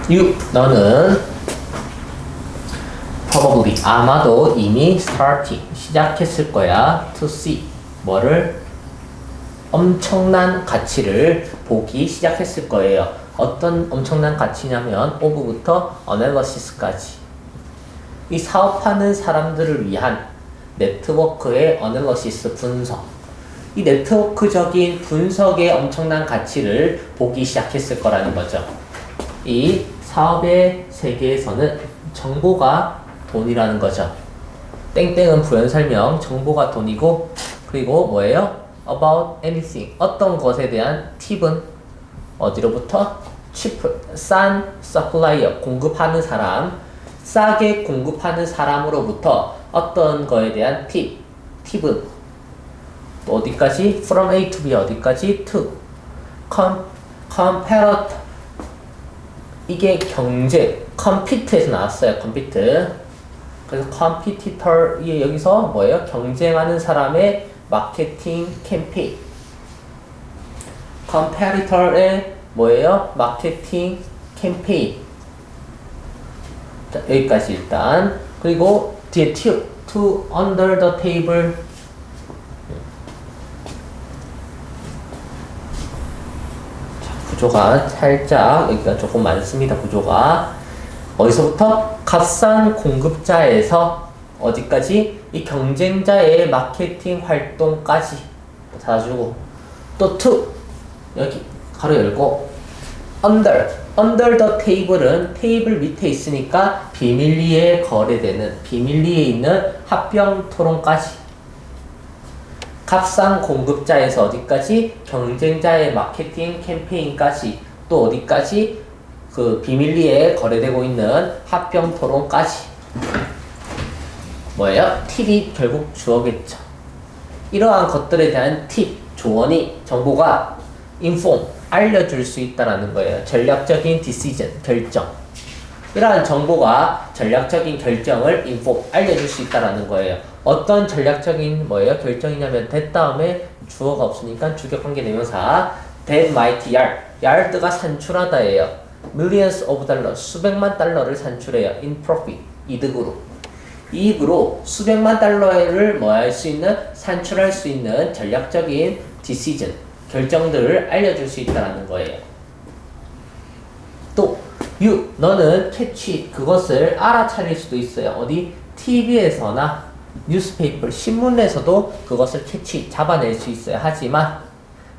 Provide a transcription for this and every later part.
너는 probably 아마도 이미 starting 시작했을 거야 to see 뭐를 엄청난 가치를 보기 시작했을 거예요. 어떤 엄청난 가치냐면 of부터 analysis까지 이 사업하는 사람들을 위한 네트워크의 analysis 분석 이 네트워크적인 분석의 엄청난 가치를 보기 시작했을 거라는 거죠. 이 사업의 세계에서는 정보가 돈이라는 거죠. 땡땡은 부연 설명, 정보가 돈이고 그리고 뭐예요? About anything, 어떤 것에 대한 팁은 어디로부터? cheap, 싼 supplier, 공급하는 사람, 싸게 공급하는 사람으로부터 어떤 거에 대한 팁은 어디까지? From A to B 어디까지? To comparator 이게 경제, compete에서 나왔어요. compete. 그래서 competitor 여기서 뭐예요? 경쟁하는 사람의 마케팅 캠페인. competitor의 뭐예요? 마케팅 캠페인. 자, 여기까지 일단. 그리고 뒤에 to under the table. 자, 구조가 살짝 여기가 조금 많습니다. 구조가 어디서부터? 값싼 공급자에서 어디까지? 이 경쟁자의 마케팅 활동까지 찾아주고 또 to 여기 가로 열고 under the table은 테이블 밑에 있으니까 비밀리에 거래되는 비밀리에 있는 합병 토론까지 값싼 공급자에서 어디까지? 경쟁자의 마케팅 캠페인까지 또 어디까지? 그 비밀리에 거래되고 있는 합병 토론까지 뭐예요? 팁이 결국 주어겠죠. 이러한 것들에 대한 팁, 조언이 정보가 inform, 알려줄 수 있다는 거예요. 전략적인 decision, 결정. 이러한 정보가 전략적인 결정을 inform, 알려줄 수 있다는 거예요. 어떤 전략적인 뭐예요? 결정이냐면 that 다음에 주어가 없으니까 주격관계 대명사 that might yard가 산출하다예요. millions of dollars, 수백만 달러를 산출해요. in profit, 이익으로 수백만 달러를 뭐 할 수 있는 산출할 수 있는 전략적인 decision 결정들을 알려줄 수 있다는 거예요. 또 너는 catch 그것을 알아차릴 수도 있어요. 어디? TV에서나 뉴스페이퍼 신문에서도 그것을 catch 잡아낼 수 있어요. 하지만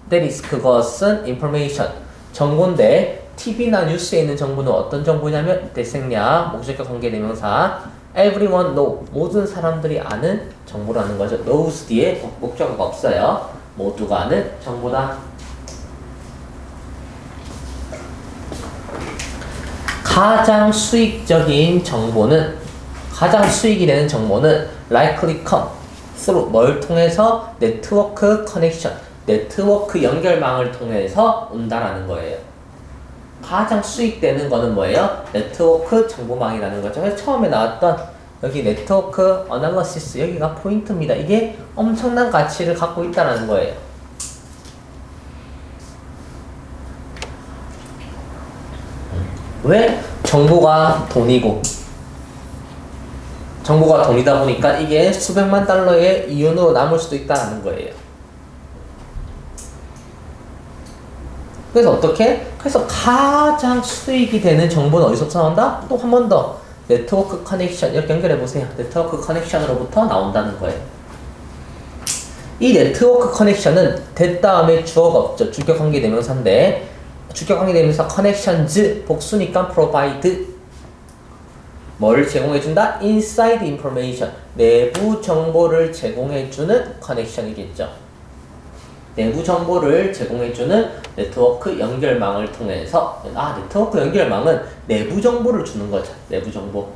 that is 그것은 information 정보인데 TV나 뉴스에 있는 정보는 어떤 정보냐면 대생략 목적격 관계 대명사 everyone know 모든 사람들이 아는 정보라는 거죠. knows 뒤에 목적어가 없어요. 모두가 아는 정보다. 가장 수익적인 정보는 가장 수익이 되는 정보는 likely come through 뭘 통해서? 네트워크 커넥션 네트워크 연결망을 통해서 온다라는 거예요. 가장 수익되는 거는 뭐예요? 네트워크 정보망이라는 거죠. 그래서 처음에 나왔던 여기 네트워크 어널리시스 여기가 포인트입니다. 이게 엄청난 가치를 갖고 있다는 거예요. 왜? 정보가 돈이고 정보가 돈이다 보니까 이게 수백만 달러의 이윤으로 남을 수도 있다는 거예요. 그래서 어떻게? 그래서 가장 수익이 되는 정보는 어디서부터 나온다? 또 한 번 더 네트워크 커넥션 이렇게 연결해 보세요. 네트워크 커넥션으로부터 나온다는 거예요. 이 네트워크 커넥션은 that 다음에 주어가 없죠. 주격관계 대명사인데 주격관계 대명사 connections 복수니까 provide 뭐를 제공해준다? inside information 내부 정보를 제공해주는 커넥션이겠죠. 내부 정보를 제공해주는 네트워크 연결망을 통해서 네트워크 연결망은 내부 정보를 주는 거죠. 내부 정보.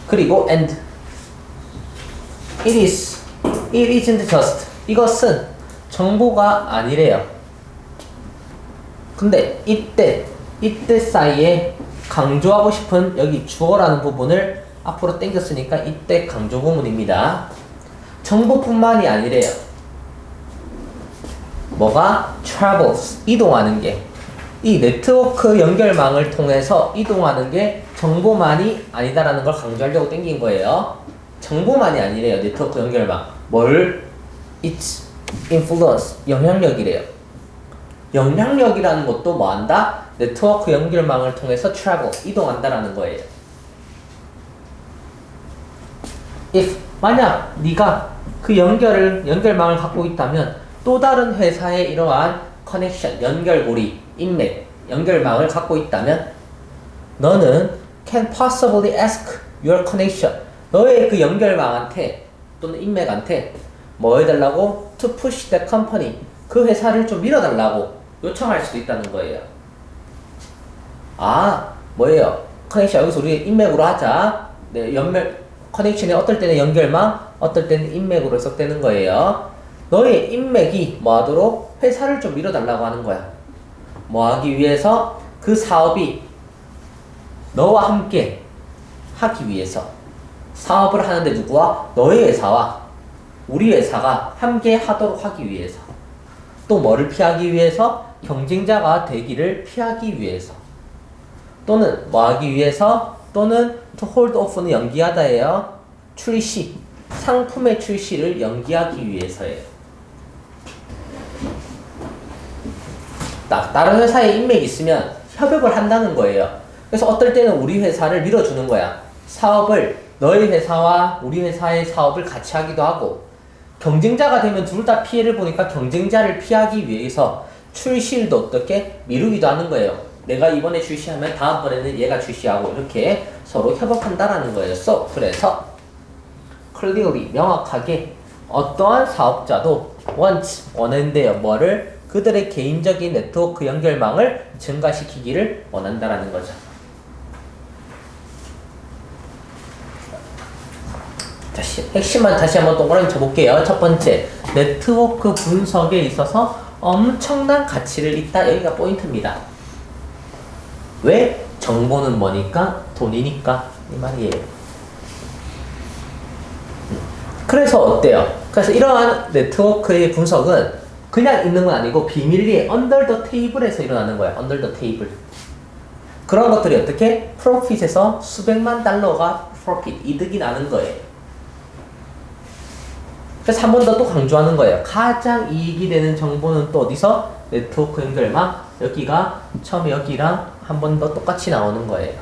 그리고 and it isn't just 이것은 정보가 아니래요. 근데 이때 사이에 강조하고 싶은 여기 주어라는 부분을 앞으로 당겼으니까 이때 강조 부분입니다. 정보뿐만이 아니래요. 뭐가? travels 이동하는 게 이 네트워크 연결망을 통해서 이동하는 게 정보만이 아니다라는 걸 강조하려고 땡긴 거예요. 정보만이 아니래요. 네트워크 연결망. 뭘? It's influence. 영향력이래요. 영향력이라는 것도 뭐 한다? 네트워크 연결망을 통해서 travel. 이동한다라는 거예요. If 만약 네가 그 연결망을 갖고 있다면 또 다른 회사의 이러한 커넥션, 연결고리, 인맥, 연결망을 갖고 있다면 너는 can possibly ask your connection. 너의 그 연결망한테 또는 인맥한테 뭐 해달라고? To push the company. 그 회사를 좀 밀어달라고 요청할 수도 있다는 거예요. 아, 뭐예요? 커넥션 여기서 우리 인맥으로 하자. 네, 커넥션이 어떨 때는 연결망, 어떨 때는 인맥으로 해석되는 거예요. 너의 인맥이 뭐 하도록? 회사를 좀 밀어달라고 하는 거야. 뭐 하기 위해서? 그 사업이 너와 함께 하기 위해서. 사업을 하는데 누구와? 너의 회사와 우리 회사가 함께 하도록 하기 위해서. 또 뭐를 피하기 위해서? 경쟁자가 되기를 피하기 위해서. 또는 뭐 하기 위해서? 또는 to hold off는 연기하다예요. 출시, 상품의 출시를 연기하기 위해서예요. 다른 회사에 인맥이 있으면 협업을 한다는 거예요. 그래서 어떨 때는 우리 회사를 밀어주는 거야. 사업을 너희 회사와 우리 회사의 사업을 같이 하기도 하고, 경쟁자가 되면 둘 다 피해를 보니까 경쟁자를 피하기 위해서 출시일도 어떻게 미루기도 하는 거예요. 내가 이번에 출시하면 다음번에는 얘가 출시하고 이렇게 서로 협업한다라는 거였어. 그래서 clearly 명확하게 어떠한 사업자도 원한대요. 뭐를? 그들의 개인적인 네트워크 연결망을 증가시키기를 원한다라는 거죠. 핵심만 다시 한번 동그라미 쳐볼게요. 첫 번째, 네트워크 분석에 있어서 엄청난 가치를 잇다. 여기가 포인트입니다. 왜? 정보는 뭐니까? 돈이니까. 이 말이에요. 그래서 어때요? 그래서 이러한 네트워크의 분석은 그냥 있는 건 아니고 비밀리에 under the table에서 일어나는 거야. under the table. 그런 것들이 어떻게? 프로핏에서 수백만 달러가 프로핏, 이득이 나는 거예요. 그래서 한 번 더 또 강조하는 거예요. 가장 이익이 되는 정보는 또 어디서? 네트워크 연결망. 여기가 처음에 여기랑 한 번 더 똑같이 나오는 거예요.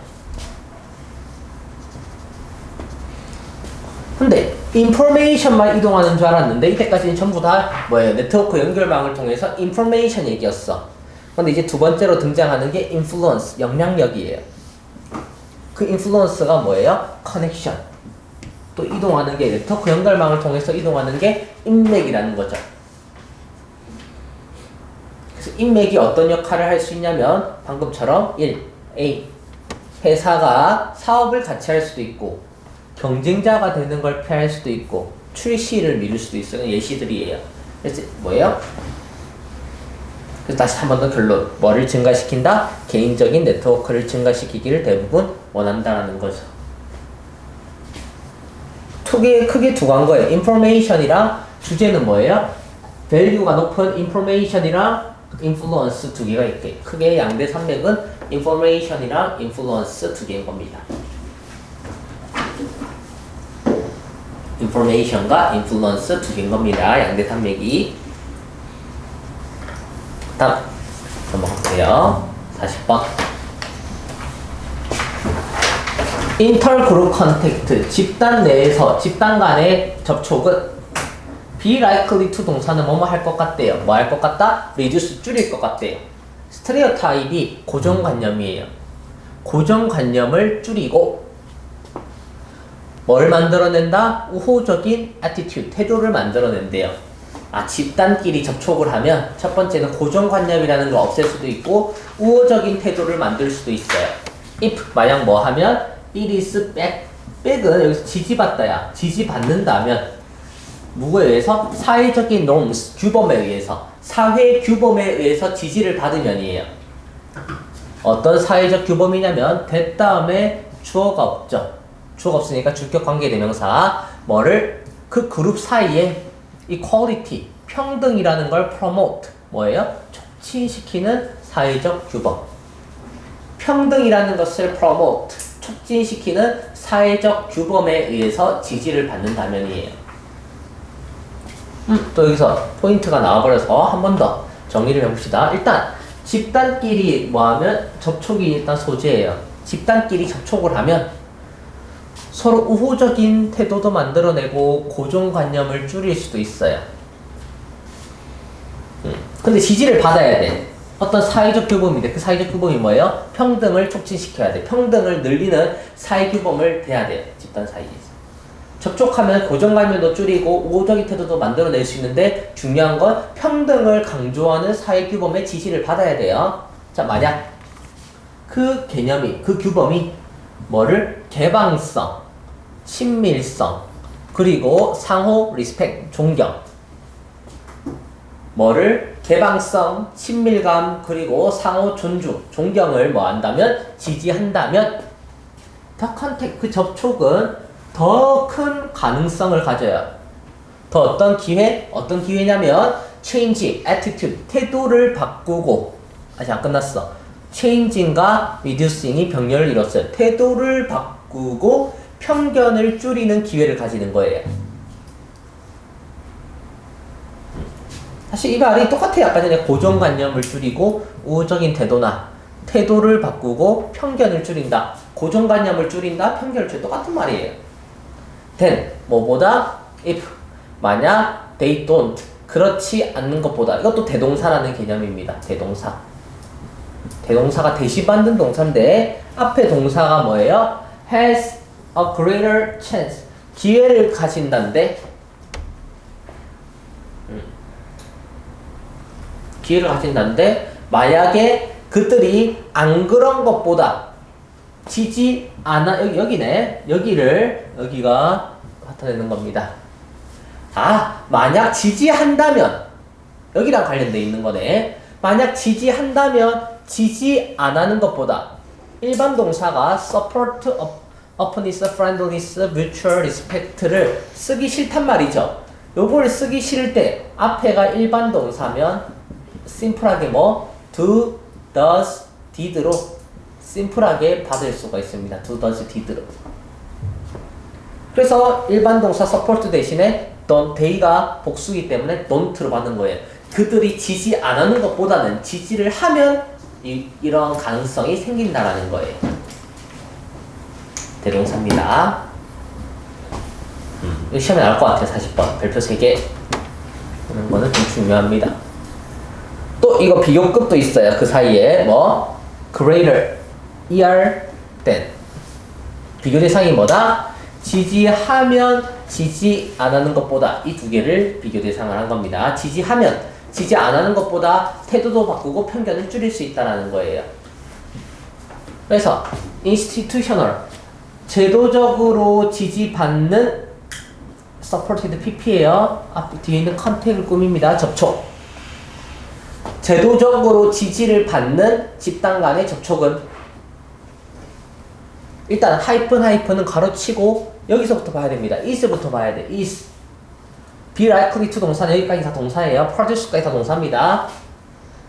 근데 인포메이션만 이동하는 줄 알았는데 이때까지는 전부 다 뭐예요? 네트워크 연결망을 통해서 인포메이션 얘기였어. 근데 이제 두 번째로 등장하는 게 인플루언스, 영향력이에요. 그 인플루언스가 뭐예요? 커넥션. 또 이동하는 게 네트워크 연결망을 통해서 이동하는 게 인맥이라는 거죠. 그래서 인맥이 어떤 역할을 할 수 있냐면 방금처럼 1. 회사가 사업을 같이 할 수도 있고 경쟁자가 되는 걸 피할 수도 있고 출시를 미룰 수도 있어요. 예시들이에요. 그래서 뭐예요? 그래서 다시 한 번 더 결론. 뭐를 증가시킨다? 개인적인 네트워크를 증가시키기를 대부분 원한다라는 거죠. 크게 두 간 거예요. 인포메이션이랑 주제는 뭐예요? 밸류가 높은 인포메이션이랑 인플루언스 두 개가 있게. 크게 양대 산맥은 인포메이션이랑 인플루언스 두 개인 겁니다. 인포메이션과 인플루언스 두 개인 겁니다. 양대 산맥이. 다음 넘어갈게요. 40번. 인터그룹 컨택트, 집단 내에서 집단 간의 접촉은 be likely to 동사는 뭐뭐 할 것 같대요. 뭐 할 것 같다? reduce, 줄일 것 같대요. 스테레오타입이 고정관념이에요. 고정관념을 줄이고 뭘 만들어낸다? 우호적인 attitude, 태도를 만들어낸대요. 집단끼리 접촉을 하면 첫 번째는 고정관념이라는 걸 없앨 수도 있고 우호적인 태도를 만들 수도 있어요. if, 만약 뭐 하면 it is back. back은 여기서 지지받다야. 지지받는다면 누구에 의해서? 사회적인 norms, 규범에 의해서. 사회 규범에 의해서 지지를 받으면이에요. 어떤 사회적 규범이냐면 that 다음에 주어가 없죠. 주어가 없으니까 주격 관계대명사. 뭐를? 그 그룹 사이에 equality, 평등이라는 걸 promote, 뭐예요? 촉진시키는 사회적 규범. 평등이라는 것을 promote, 촉진시키는 사회적 규범에 의해서 지지를 받는다면이에요. 또 여기서 포인트가 나와버려서 한 번 더 정리를 해봅시다. 일단 집단끼리 뭐하면 접촉이 일단 소재예요. 집단끼리 접촉을 하면 서로 우호적인 태도도 만들어내고 고정관념을 줄일 수도 있어요. 근데 지지를 받아야 돼. 어떤 사회적 규범인데 그 사회적 규범이 뭐예요? 평등을 촉진시켜야 돼. 평등을 늘리는 사회규범을 돼야 돼요. 집단 사이에서. 접촉하면 고정관념도 줄이고 우호적인 태도도 만들어낼 수 있는데 중요한 건 평등을 강조하는 사회규범의 지시를 받아야 돼요. 자, 만약 그 개념이, 그 규범이 뭐를? 개방성, 친밀성, 그리고 상호 리스펙, 존경. 뭐를? 개방성, 친밀감, 그리고 상호 존중, 존경을 뭐 한다면? 지지한다면 더 컨택, 그 접촉은 더 큰 가능성을 가져요. 더 어떤 기회? 어떤 기회냐면 change, attitude, 태도를 바꾸고 아직 안 끝났어. changing과 reducing이 병렬을 이뤘어요. 태도를 바꾸고 편견을 줄이는 기회를 가지는 거예요. 사실 이 말이 똑같아요. 아까 전에 고정관념을 줄이고 우호적인 태도나 태도를 바꾸고 편견을 줄인다. 고정관념을 줄인다. 편견을 줄인다. 똑같은 말이에요. then, 뭐보다? if, 만약 they don't, 그렇지 않는 것보다. 이것도 대동사라는 개념입니다. 대동사. 대동사가 대시받는 동사인데 앞에 동사가 뭐예요? has a greater chance, 기회를 가진다는데 기회를 가진다는데 만약에 그들이 안 그런 것보다 지지 않아, 여기네. 여기가 나타내는 겁니다. 아, 만약 지지한다면, 여기랑 관련돼 있는 거네. 만약 지지한다면, 지지 안 하는 것보다 일반 동사가 support, openness, friendliness, mutual respect를 쓰기 싫단 말이죠. 요걸 쓰기 싫을 때 앞에가 일반 동사면 심플하게 뭐 do, does, did로 심플하게 받을 수가 있습니다. do, does, did로. 그래서 일반 동사 support 대신에 don't, they가 복수이기 때문에 don't로 받는 거예요. 그들이 지지 안 하는 것보다는 지지를 하면 이런 가능성이 생긴다라는 거예요. 대동사입니다. 이거 시험에 나올 것 같아요. 40번. 별표 3개. 이런 거는 좀 중요합니다. 또 이거 비교급도 있어요. 그 사이에 뭐 greater, than. 비교 대상이 뭐다? 지지하면 지지 안 하는 것보다 이 두 개를 비교 대상을 한 겁니다. 지지하면 지지 안 하는 것보다 태도도 바꾸고 편견을 줄일 수 있다는 거예요. 그래서 institutional, 제도적으로 지지받는 supported pp예요. 앞 뒤에 있는 컨택을 꾸밉니다. 접촉. 제도적으로 지지를 받는 집단 간의 접촉은 일단 하이픈은 가로치고 여기서부터 봐야 됩니다. is부터 봐야 돼. is. be likely to 동사는 여기까지 다 동사예요. produce까지 다 동사입니다.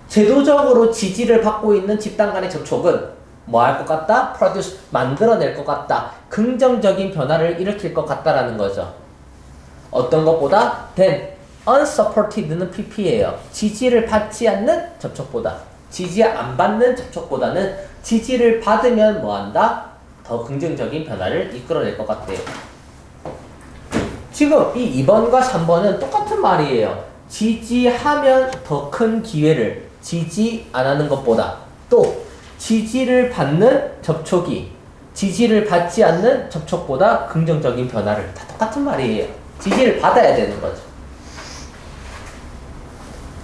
제도적으로 지지를 받고 있는 집단 간의 접촉은 뭐 할 것 같다? produce, 만들어낼 것 같다. 긍정적인 변화를 일으킬 것 같다라는 거죠. 어떤 것보다? than, unsupported는 pp예요. 지지를 받지 않는 접촉보다. 지지 안 받는 접촉보다는 지지를 받으면 뭐 한다? 더 긍정적인 변화를 이끌어낼 것 같대요. 지금 이 2번과 3번은 똑같은 말이에요. 지지하면 더 큰 기회를, 지지 안 하는 것보다, 또 지지를 받는 접촉이 지지를 받지 않는 접촉보다 긍정적인 변화를, 다 똑같은 말이에요. 지지를 받아야 되는 거죠.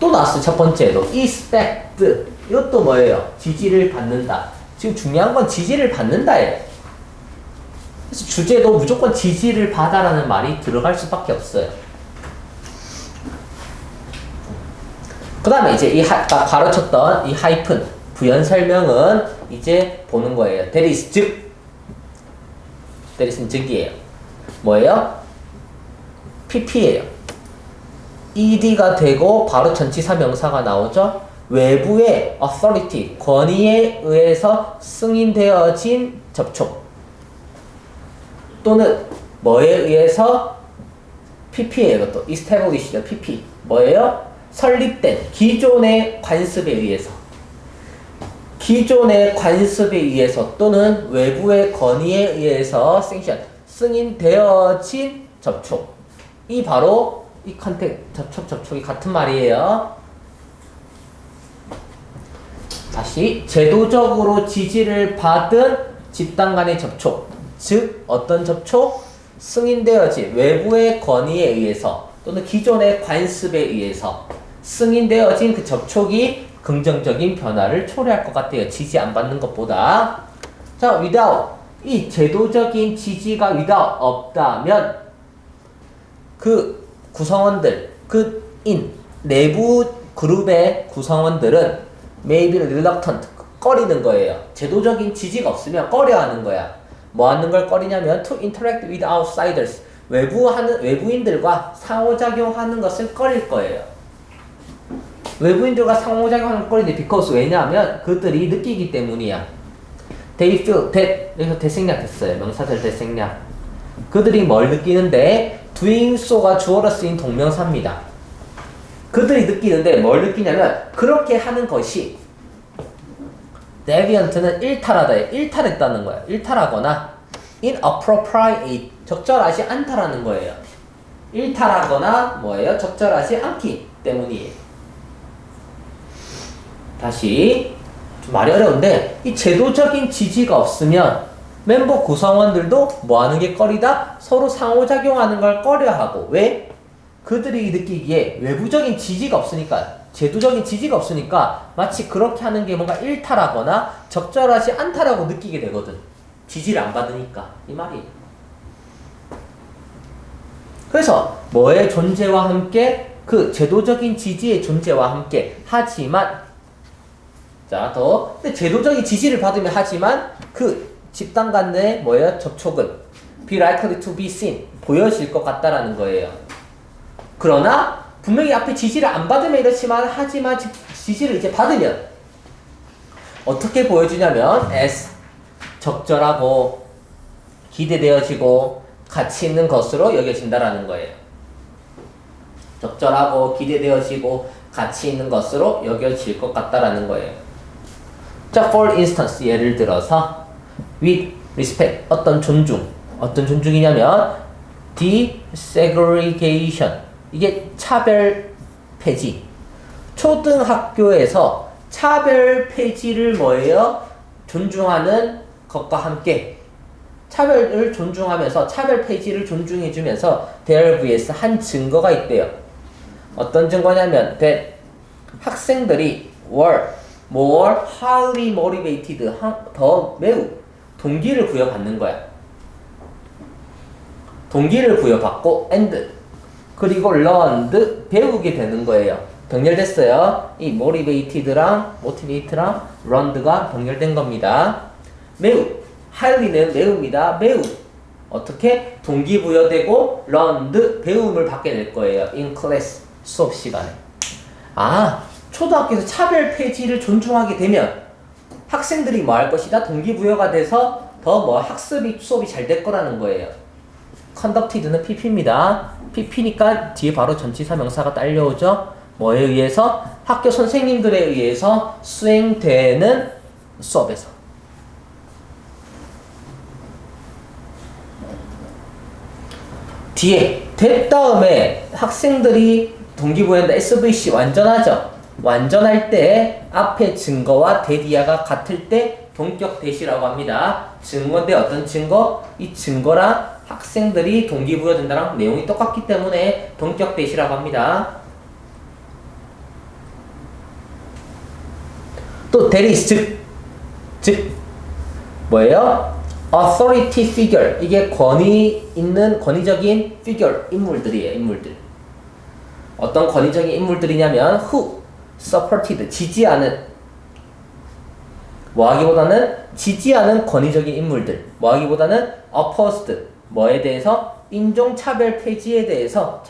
또 나왔어요. 첫 번째로 expect, 이것도 뭐예요? 지지를 받는다. 지금 중요한 건 지지를 받는다예요. 그래서 주제도 무조건 지지를 받아라는 말이 들어갈 수밖에 없어요. 그 다음에 이제 이 아까 가르쳤던 이 하이픈, 부연 설명은 이제 보는 거예요. That is 즉. That is는 즉이에요. 뭐예요? pp예요. ed가 되고 바로 전치사 명사가 나오죠? 외부의 authority, 권위에 의해서 승인되어진 접촉 또는 뭐에 의해서 PP예요. 이것도 established PP 뭐예요? 설립된 기존의 관습에 의해서 또는 외부의 권위에 의해서 승인되어진 접촉 이 바로 이 접촉이 같은 말이에요. 다시 제도적으로 지지를 받은 집단 간의 접촉 즉 어떤 접촉? 승인되어진 외부의 권위에 의해서 또는 기존의 관습에 의해서 승인되어진 그 접촉이 긍정적인 변화를 초래할 것 같아요. 지지 안 받는 것보다. 자, without 이 제도적인 지지가 without 없다면 그 구성원들, 내부 그룹의 구성원들은 maybe reluctant 꺼리는 거예요. 제도적인 지지가 없으면 꺼려하는 거야. 뭐 하는 걸 꺼리냐면 to interact with outsiders 외부인들과 상호작용하는 것을 꺼릴 거예요. 외부인들과 상호작용하는 걸 꺼리는데 because 왜냐하면 그들이 느끼기 때문이야. They feel that 여기서 대생략 됐어요. 명사절 대생략. 그들이 뭘 느끼는데 doing so가 주어로 쓰인 동명사입니다. 그들이 느끼는데 뭘 느끼냐면 그렇게 하는 것이 deviant는 일탈했다는 거야. 일탈하거나 inappropriate 적절하지 않다라는 거예요. 일탈하거나 뭐예요? 적절하지 않기 때문이에요. 다시 좀 말이 어려운데 이 제도적인 지지가 없으면 멤버 구성원들도 뭐 하는 게 꺼리다? 서로 상호작용하는 걸 꺼려하고 왜? 그들이 느끼기에 외부적인 지지가 없으니까 제도적인 지지가 없으니까 마치 그렇게 하는 게 뭔가 일탈하거나 적절하지 않다라고 느끼게 되거든. 지지를 안 받으니까 이 말이에요. 그래서 뭐의 존재와 함께 그 제도적인 지지의 존재와 함께 하지만 근데 제도적인 지지를 받으면 하지만 그 집단 간의 뭐예요? 접촉은 be likely to be seen 보여질 것 같다라는 거예요. 그러나 분명히 앞에 지지를 안 받으면 이렇지만 하지만 지지를 이제 받으면 어떻게 보여주냐면 as 적절하고 기대되어지고 가치 있는 것으로 여겨진다라는 거예요. 적절하고 기대되어지고 가치 있는 것으로 여겨질 것 같다라는 거예요. 자, for instance 예를 들어서 with respect 어떤 존중이냐면 desegregation 이게 차별 폐지. 초등학교에서 차별 폐지를 뭐예요? 존중하는 것과 함께 차별을 존중하면서 차별 폐지를 존중해주면서 there vs 한 증거가 있대요. 어떤 증거냐면 that 학생들이 were more highly motivated 더 매우 동기를 부여받는 거야. 동기를 부여받고 and 그리고 learned 배우게 되는 거예요. 병렬됐어요. 이 motivated랑 learned가 병렬된 겁니다. 매우 highly는 매우입니다. 매우 어떻게 동기부여되고 learned 배움을 받게 될 거예요. in class 수업 시간에. 초등학교에서 차별 폐지를 존중하게 되면 학생들이 뭐 할 것이다? 동기부여가 돼서 더 수업이 잘 될 거라는 거예요. conducted는 PP입니다. PP니까 뒤에 바로 전치사 명사가 딸려오죠. 뭐에 의해서? 학교 선생님들에 의해서 수행되는 수업에서. 뒤에 that 다음에 학생들이 동기부여한다. SVC 완전하죠. 완전할 때 앞에 증거와 대디아가 같을 때 동격 대시라고 합니다. 증거인데 어떤 증거? 이 증거랑 학생들이 동기부여된다랑 내용이 똑같기 때문에 동격 대시라고 합니다. 또 there is 즉 뭐예요? authority figure 이게 권위 있는 권위적인 figure 인물들이에요. 인물들. 어떤 권위적인 인물들이냐면 who supported 지지하는 뭐하기보다는 지지하는 권위적인 인물들 뭐하기보다는 opposed 뭐에 대해서 인종차별 폐지에 대해서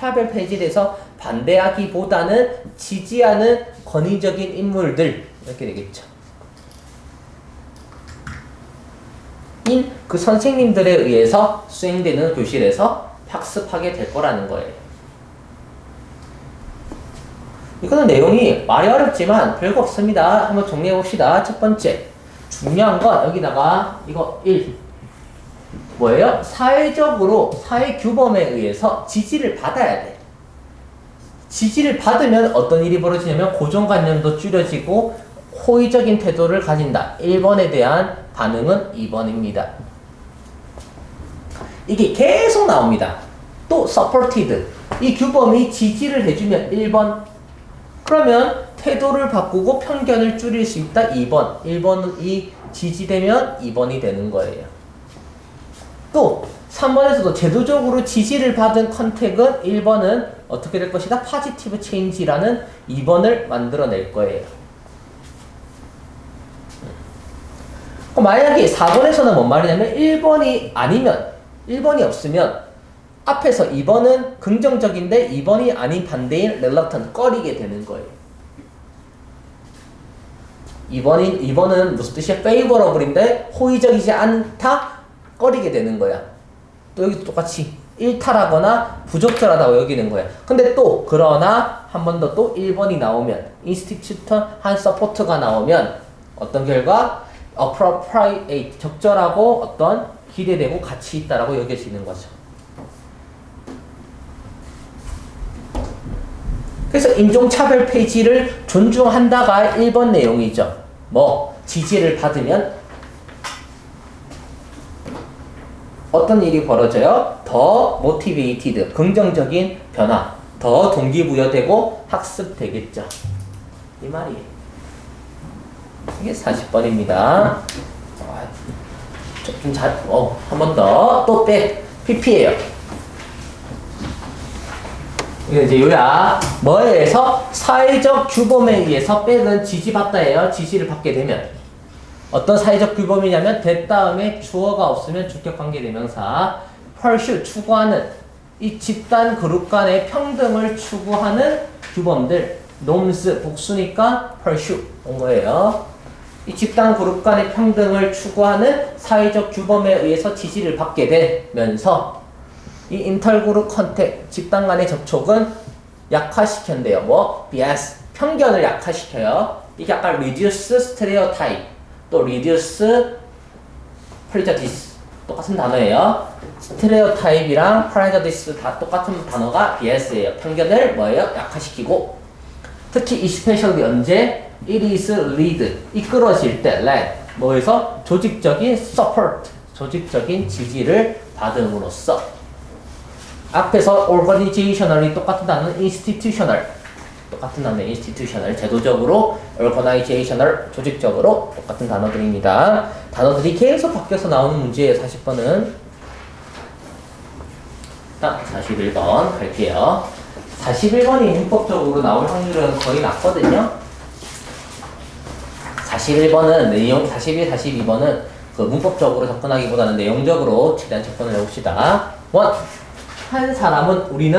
반대하기보다는 지지하는 권위적인 인물들 이렇게 되겠죠. 인 그 선생님들에 의해서 수행되는 교실에서 학습하게 될 거라는 거예요. 이거는 내용이 말이 어렵지만 별거 없습니다. 한번 정리해 봅시다. 첫 번째, 중요한 건 여기다가 이거 1 뭐예요? 사회적으로 사회 규범에 의해서 지지를 받아야 돼. 지지를 받으면 어떤 일이 벌어지냐면 고정관념도 줄여지고 호의적인 태도를 가진다. 1번에 대한 반응은 2번입니다. 이게 계속 나옵니다. 또 supported. 이 규범이 지지를 해주면 1번. 그러면 태도를 바꾸고 편견을 줄일 수 있다. 2번. 1번은 이 지지되면 2번이 되는 거예요. 또 3번에서도 제도적으로 지지를 받은 컨택은 1번은 어떻게 될 것이다? positive change라는 2번을 만들어낼 거예요. 만약에 4번에서는 뭔 말이냐면 1번이 아니면 1번이 없으면 앞에서 2번은 긍정적인데 2번이 아닌 반대인 reluctant, 꺼리게 되는 거예요. 2번은 무슨 뜻이야? favorable인데 호의적이지 않다? 꺼리게 되는 거야. 또 여기도 똑같이 일탈하거나 부적절하다고 여기는 거야. 근데 또 그러나 한 번 더 또 1번이 나오면 institutional support가 나오면 어떤 결과? appropriate, 적절하고 어떤 기대되고 가치 있다라고 여겨지는 거죠. 그래서 인종차별 폐지를 존중한다가 1번 내용이죠. 지지를 받으면 어떤 일이 벌어져요? 더 motivated, 긍정적인 변화, 더 동기부여되고 학습되겠죠. 이 말이에요. 이게 40번입니다. 한 번 더. 또 백. PP예요. 이거 이제 요약. 뭐에 의해서? 사회적 규범에 의해서 백은 지지받다예요. 지지를 받게 되면. 어떤 사회적 규범이냐면 대 다음에 주어가 없으면 주격관계대명사. pursue, 추구하는. 이 집단 그룹 간의 평등을 추구하는 규범들. norms, 복수니까 pursue 온 거예요. 이 집단 그룹 간의 평등을 추구하는 사회적 규범에 의해서 지지를 받게 되면서 이 인터그룹 컨택, 집단 간의 접촉은 약화시킨대요. bias, 편견을 약화시켜요. 이게 아까 reduce stereotype, 또 reduce prejudice 똑같은 단어예요. stereotype이랑 prejudice 다 똑같은 단어가 bias예요. 편견을 약화시키고 특히 especially 언제? It is lead, 이끌어질 때, led, 뭐에서? 조직적인 support, 조직적인 지지를 받음으로써. 앞에서 organizational이 똑같은 단어는 institutional, 똑같은 단어 institutional, 제도적으로, organizational, 조직적으로 똑같은 단어들입니다. 단어들이 계속 바뀌어서 나오는 문제예요, 40번은. 자, 41번 갈게요. 41번이 문법적으로 나올 확률은 거의 낮거든요. 41번은 내용, 41, 42번은 그 문법적으로 접근하기보다는 내용적으로 최대한 접근을 해봅시다. 한 사람은 우리는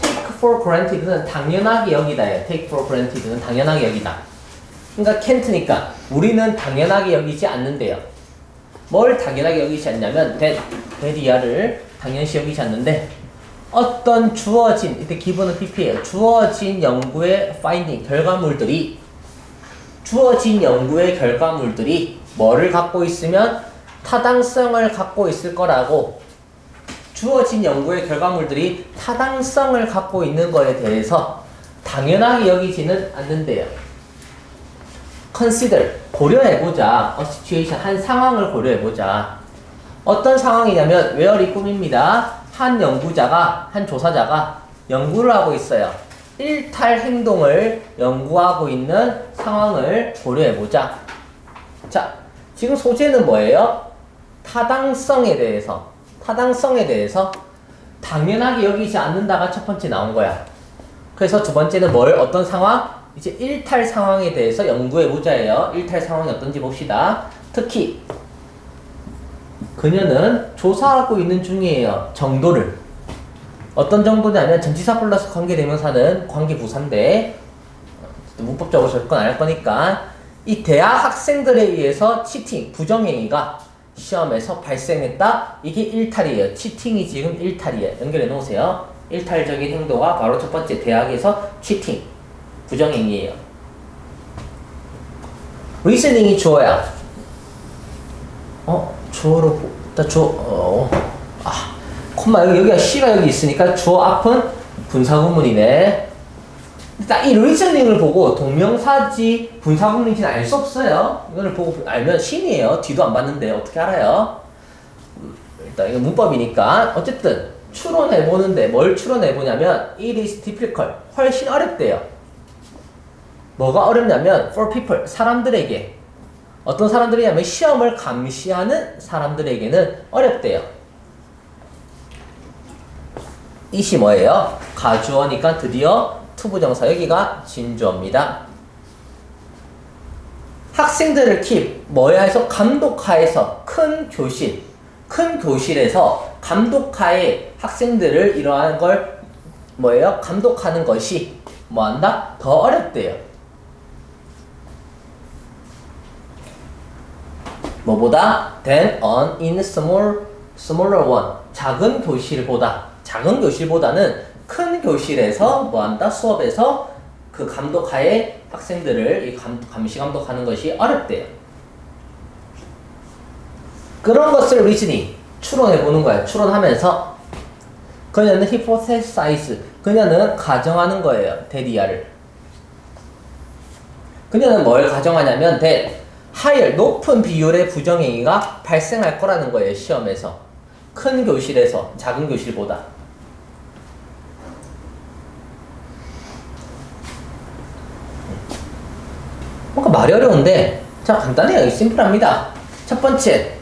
take for granted는 당연하게 여기다예요. take for granted는 당연하게 여기다. 그러니까 can't니까 우리는 당연하게 여기지 않는데요. 뭘 당연하게 여기지 않냐면 that이야를 당연시 여기지 않는데 어떤 주어진, 이때 기본은 PP예요. 주어진 연구의 finding, 주어진 연구의 결과물들이 뭐를 갖고 있으면 타당성을 갖고 있을 거라고, 주어진 연구의 결과물들이 타당성을 갖고 있는 거에 대해서 당연하게 여기지는 않는데요. consider, 고려해보자. a situation, 한 상황을 고려해보자. 어떤 상황이냐면 where이 꿈입니다. 한 조사자가 연구를 하고 있어요. 일탈 행동을 연구하고 있는 상황을 고려해보자. 자, 지금 소재는 뭐예요? 타당성에 대해서 당연하게 여기지 않는다가 첫 번째 나온 거야. 그래서 두 번째는 어떤 상황? 이제 일탈 상황에 대해서 연구해보자예요. 일탈 상황이 어떤지 봅시다. 특히 그녀는 조사하고 있는 중이에요. 정도를. 어떤 정도냐면 전치사 플러스 관계대명사는 관계부사인데 문법적으로 접근 안 할 거니까 이 대학 학생들에 의해서 치팅, 부정행위가 시험에서 발생했다. 이게 일탈이에요. 치팅이 지금 일탈이에요. 연결해 놓으세요. 일탈적인 행동과 바로 첫 번째 대학에서 치팅, 부정행위예요. 리스닝이 주어야. 주어로 콤마 여기가 C가 여기 있으니까 주어 앞은 분사구문이네. 일단 이 리스닝을 보고 동명사지 분사구문인지는 알 수 없어요. 이거를 보고 알면 신이에요. 뒤도 안 봤는데 어떻게 알아요? 일단 이거 문법이니까 어쨌든 추론해보는데 뭘 추론해보냐면 it is difficult. 훨씬 어렵대요. 뭐가 어렵냐면 for people. 사람들에게. 어떤 사람들이냐면 시험을 감시하는 사람들에게는 어렵대요. 이시 뭐예요? 가주어니까 드디어 투부정사 여기가 진주어입니다. 학생들을 keep 뭐야 해서 감독하에서 큰 교실에서 감독하에 학생들을 이러한 걸 뭐예요? 감독하는 것이 뭐한다? 더 어렵대요. 뭐보다? than on in smaller one. 작은 교실보다는 큰 교실에서 뭐한다? 수업에서 그 감독하에 학생들을 감시 감독하는 것이 어렵대요. 그런 것을 리즈닝 추론해 보는 거예요. 추론하면서 그녀는 hypothesize 그녀는 가정하는 거예요. 대디아를. 그녀는 뭘 가정하냐면 that higher 높은 비율의 부정행위가 발생할 거라는 거예요. 시험에서. 큰 교실에서 작은 교실보다. 뭔가 말이 어려운데 자 간단해요. 심플합니다. 첫 번째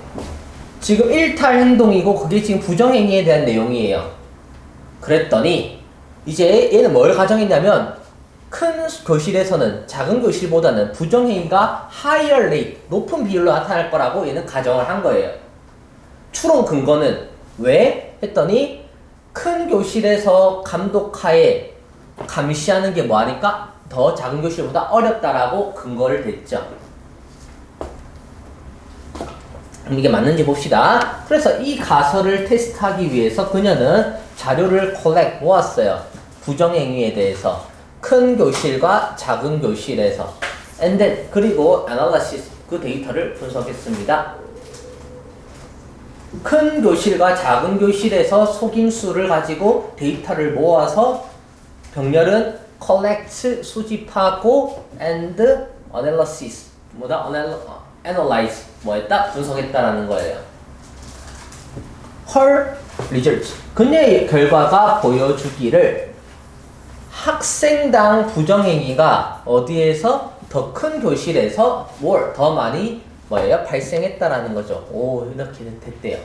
지금 일탈 행동이고 그게 지금 부정행위에 대한 내용이에요. 그랬더니 이제 얘는 뭘 가정했냐면 큰 교실에서는 작은 교실보다는 부정행위가 higher rate 높은 비율로 나타날 거라고 얘는 가정을 한 거예요. 추론 근거는 왜? 했더니 큰 교실에서 감독하에 감시하는 게 뭐하니까 더 작은 교실보다 어렵다라고 근거를 댔죠. 이게 맞는지 봅시다. 그래서 이 가설을 테스트하기 위해서 그녀는 자료를 collect 모았어요. 부정행위에 대해서 큰 교실과 작은 교실에서 and then 그리고 analysis 그 데이터를 분석했습니다. 큰 교실과 작은 교실에서 속임수를 가지고 데이터를 모아서 병렬은 collect 수집하고 and analysis 뭐다? analyze 뭐했다? 분석했다라는 거예요. her results 그녀의 결과가 보여주기를 학생당 부정행위가 어디에서 더 큰 교실에서 뭘 더 많이 뭐예요? 발생했다라는 거죠. 오 이렇게 됐대요.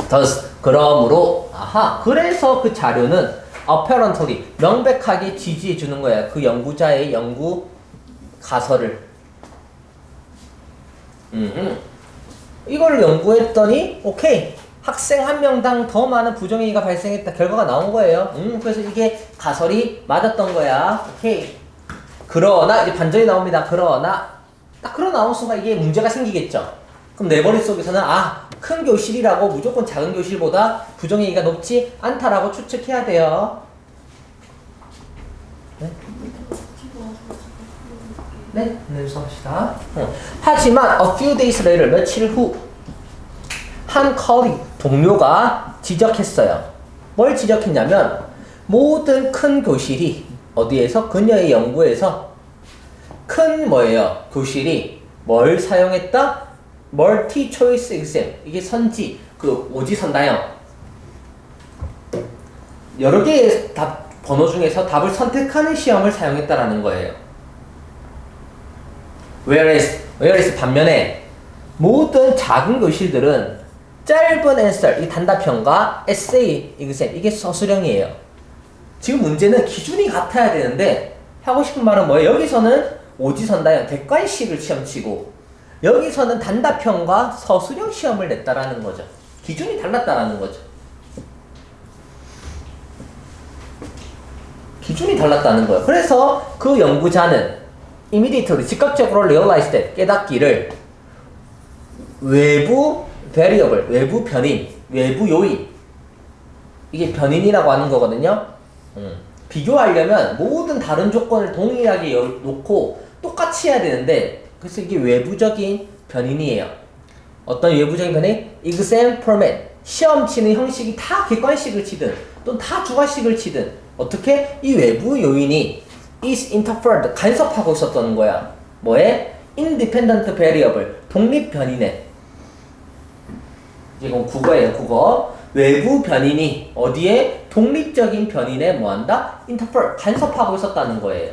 thus 그러므로 그래서 그 자료는 apparently 명백하게 지지해 주는 거야. 그 연구자의 연구 가설을. 이걸 연구했더니 오케이 학생 한 명당 더 많은 부정행위가 발생했다 결과가 나온 거예요. 그래서 이게 가설이 맞았던 거야. 오케이. 그러나 이제 반전이 나옵니다. 그러나 딱 그러나 나온 순간 이게 문제가 생기겠죠. 그럼 내 머릿속에서는 큰 교실이라고 무조건 작은 교실보다 부정행위가 높지 않다라고 추측해야 돼요. 네? 네, 수고하시다. 하지만 a few days later 며칠 후 한 colleague 동료가 지적했어요. 뭘 지적했냐면 모든 큰 교실이 어디에서? 그녀의 연구에서 큰 뭐예요? 교실이 뭘 사용했다? 멀티 초이스 exam 이게 선지 그 오지선다형 여러 개의 답 번호 중에서 답을 선택하는 시험을 사용했다라는 거예요. whereas 반면에 모든 작은 교실들은 짧은 answer 이 단답형과 essay exam 이게 서술형이에요. 지금 문제는 기준이 같아야 되는데 하고 싶은 말은 뭐예요? 여기서는 오지선다형 객관식을 시험치고 여기서는 단답형과 서술형 시험을 냈다라는 거죠. 기준이 달랐다라는 거죠. 기준이 달랐다는 거예요. 그래서 그 연구자는 immediately 즉각적으로 realize that 깨닫기를 외부 variable, 외부 변인, 외부 요인 이게 변인이라고 하는 거거든요. 비교하려면 모든 다른 조건을 동일하게 놓고 똑같이 해야 되는데 그래서 이게 외부적인 변인이에요. 어떤 외부적인 변인? exam format 시험 치는 형식이 다 객관식을 치든 또는 다 주관식을 치든 어떻게? 이 외부 요인이 is interfered 간섭하고 있었던 거야. 뭐에? independent variable 독립 변인에 이건 국어예요. 국어 외부 변인이 어디에? 독립적인 변인에 뭐한다? interfere 간섭하고 있었다는 거예요.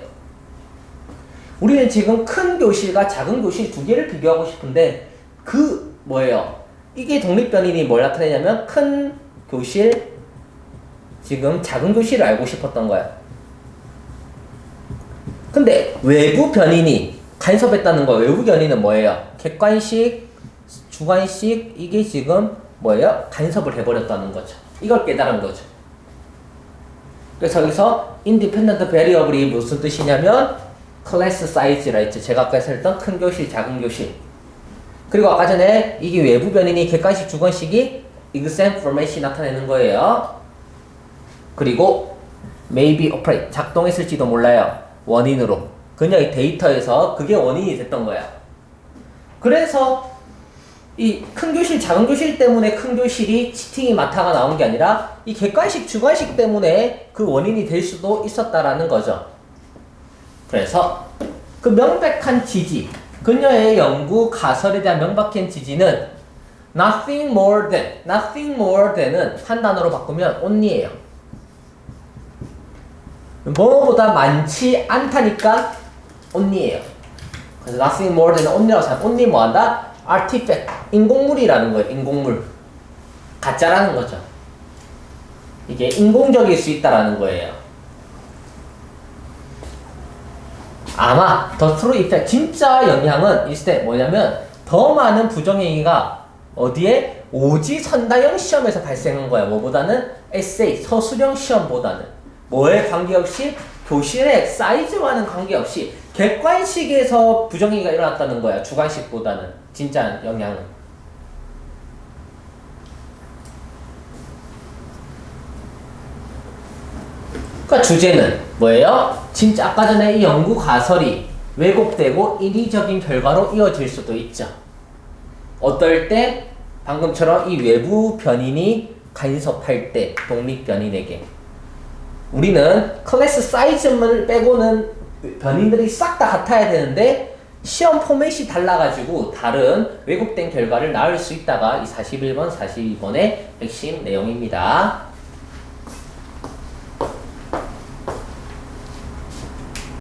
우리는 지금 큰 교실과 작은 교실 두 개를 비교하고 싶은데 그 뭐예요? 이게 독립 변인이 뭘 나타내냐면 큰 교실 지금 작은 교실을 알고 싶었던 거야. 근데 외부 변인이 간섭했다는 거예요. 외부 변인은 뭐예요? 객관식, 주관식 이게 지금 뭐예요? 간섭을 해버렸다는 거죠. 이걸 깨달은 거죠. 그래서 여기서 independent variable이 무슨 뜻이냐면 class size라 했죠. 제가 아까 했던 큰 교실, 작은 교실. 그리고 아까 전에 이게 외부 변인이 객관식, 주관식이 exam format이 나타내는 거예요. 그리고 maybe operate 작동했을지도 몰라요. 원인으로. 그냥 이 데이터에서 그게 원인이 됐던 거야. 그래서 이 큰 교실, 작은 교실 때문에 큰 교실이 치팅이 마타가 나온 게 아니라 이 객관식, 주관식 때문에 그 원인이 될 수도 있었다라는 거죠. 그래서 그 명백한 지지, 그녀의 연구 가설에 대한 명백한 지지는 nothing more than은 한 단어로 바꾸면 only예요. 뭐보다 많지 않다니까 only예요. 그래서 nothing more than only라고 생각하면 only 뭐한다? artifact, 인공물이라는 거예요. 인공물. 가짜라는 거죠. 이게 인공적일 수 있다라는 거예요. 아마 the true effect, 진짜 영향은 있을 때 뭐냐면 더 많은 부정행위가 어디에? 오지선다형 시험에서 발생한 거야. 뭐보다는 에세이, 서술형 시험보다는. 뭐에 관계없이? 교실의 사이즈와는 관계없이 객관식에서 부정행위가 일어났다는 거야. 주관식보다는. 진짜 영향은. 그러니까 주제는 뭐예요? 진짜 아까 전에 이 연구 가설이 왜곡되고 인위적인 결과로 이어질 수도 있죠. 어떨 때? 방금처럼 이 외부 변인이 간섭할 때 독립 변인에게 우리는 클래스 사이즈만 빼고는 변인들이 싹 다 같아야 되는데 시험 포맷이 달라가지고 다른 왜곡된 결과를 낳을 수 있다가 이 41번, 42번의 핵심 내용입니다.